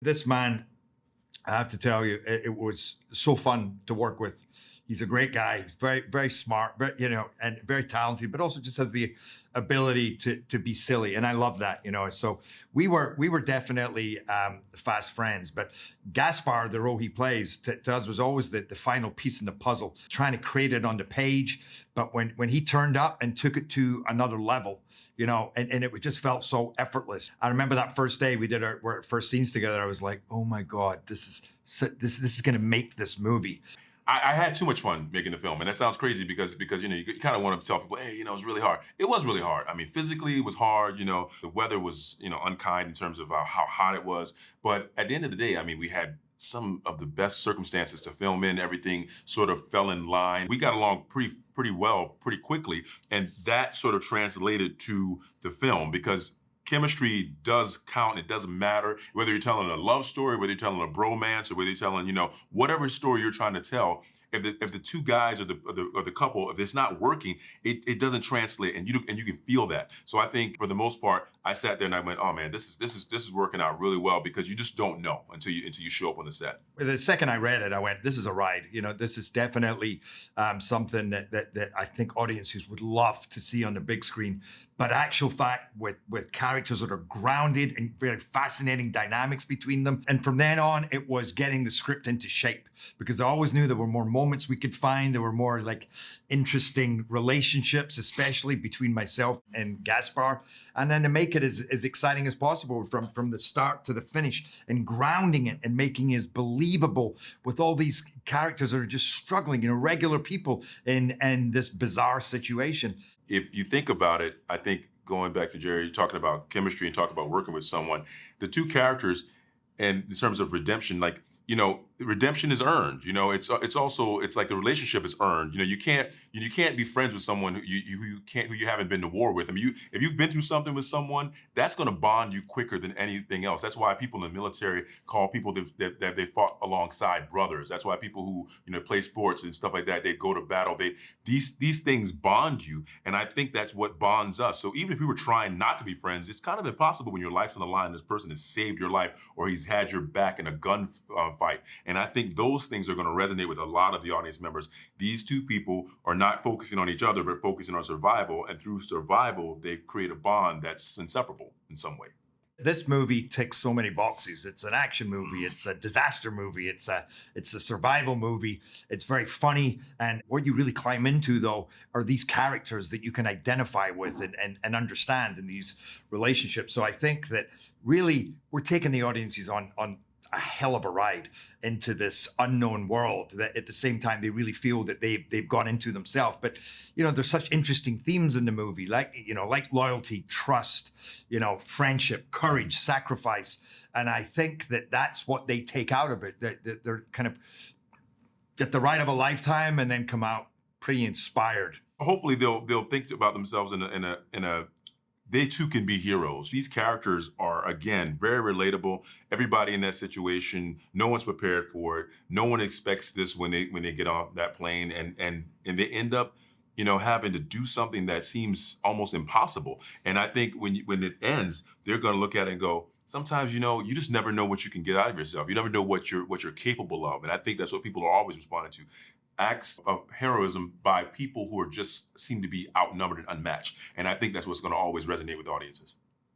This man, I have to tell you, it was so fun to work with. He's a great guy. He's very, very smart, and very talented, but also just has the ability to be silly. And I love that, So we were definitely fast friends. But Gaspar, the role he plays, to us was always the final piece in the puzzle, trying to create it on the page. But when he turned up and took it to another level, and it just felt so effortless. I remember that first day we did our first scenes together. I was like, oh my God, this is going to make this movie. I had too much fun making the film, and that sounds crazy because you kind of want to tell people, hey, it's really hard. It was really hard. I mean, physically it was hard. The weather was unkind in terms of how hot it was. But at the end of the day, I mean, we had some of the best circumstances to film in. Everything sort of fell in line. We got along pretty well, pretty quickly, and that sort of translated to the film because chemistry does count. It doesn't matter whether you're telling a love story, whether you're telling a bromance, or whether you're telling, whatever story you're trying to tell. If the two guys or the couple, if it's not working, it doesn't translate, and you can feel that. So I think for the most part, I sat there and I went, oh man, this is working out really well because you just don't know until you show up on the set. The second I read it, I went, this is a ride. This is definitely something that I think audiences would love to see on the big screen. But actual fact, with characters that are grounded and very fascinating dynamics between them. And from then on, it was getting the script into shape because I always knew there were more moments we could find. There were more interesting relationships, especially between myself and Gaspar. And then to make it as exciting as possible from the start to the finish and grounding it and making it believable with all these characters that are just struggling, regular people in this bizarre situation. If you think about it, I think going back to Jerry, talking about chemistry and talking about working with someone, the two characters, and in terms of redemption, redemption is earned. It's also like the relationship is earned. You can't be friends with someone who you haven't been to war with. I mean, if you've been through something with someone, that's going to bond you quicker than anything else. That's why people in the military call people that they fought alongside brothers. That's why people who play sports and stuff like that, they go to battle. These things bond you, and I think that's what bonds us. So even if we were trying not to be friends, it's kind of impossible when your life's on the line. This person has saved your life, or he's had your back in a gun fight. And I think those things are going to resonate with a lot of the audience members. These two people are not focusing on each other, but focusing on survival. And through survival, they create a bond that's inseparable in some way. This movie ticks so many boxes. It's an action movie. It's a disaster movie. It's a survival movie. It's very funny. And what you really climb into, though, are these characters that you can identify with and understand in these relationships. So I think that really we're taking the audiences on a hell of a ride into this unknown world that at the same time they really feel that they've gone into themselves. But there's such interesting themes in the movie, like loyalty, trust, friendship, courage, sacrifice. And I think that that's what they take out of it. That they're kind of get the ride of a lifetime and then come out pretty inspired. Hopefully they'll think about themselves in a they too can be heroes. These characters are, again, very relatable. Everybody in that situation, no one's prepared for it. No one expects this when they get off that plane, and they end up, having to do something that seems almost impossible. And I think when it ends, they're going to look at it and go, sometimes, you just never know what you can get out of yourself. You never know what you're capable of. And I think that's what people are always responding to. Acts of heroism by people who are just seem to be outnumbered and unmatched. And I think that's what's going to always resonate with audiences.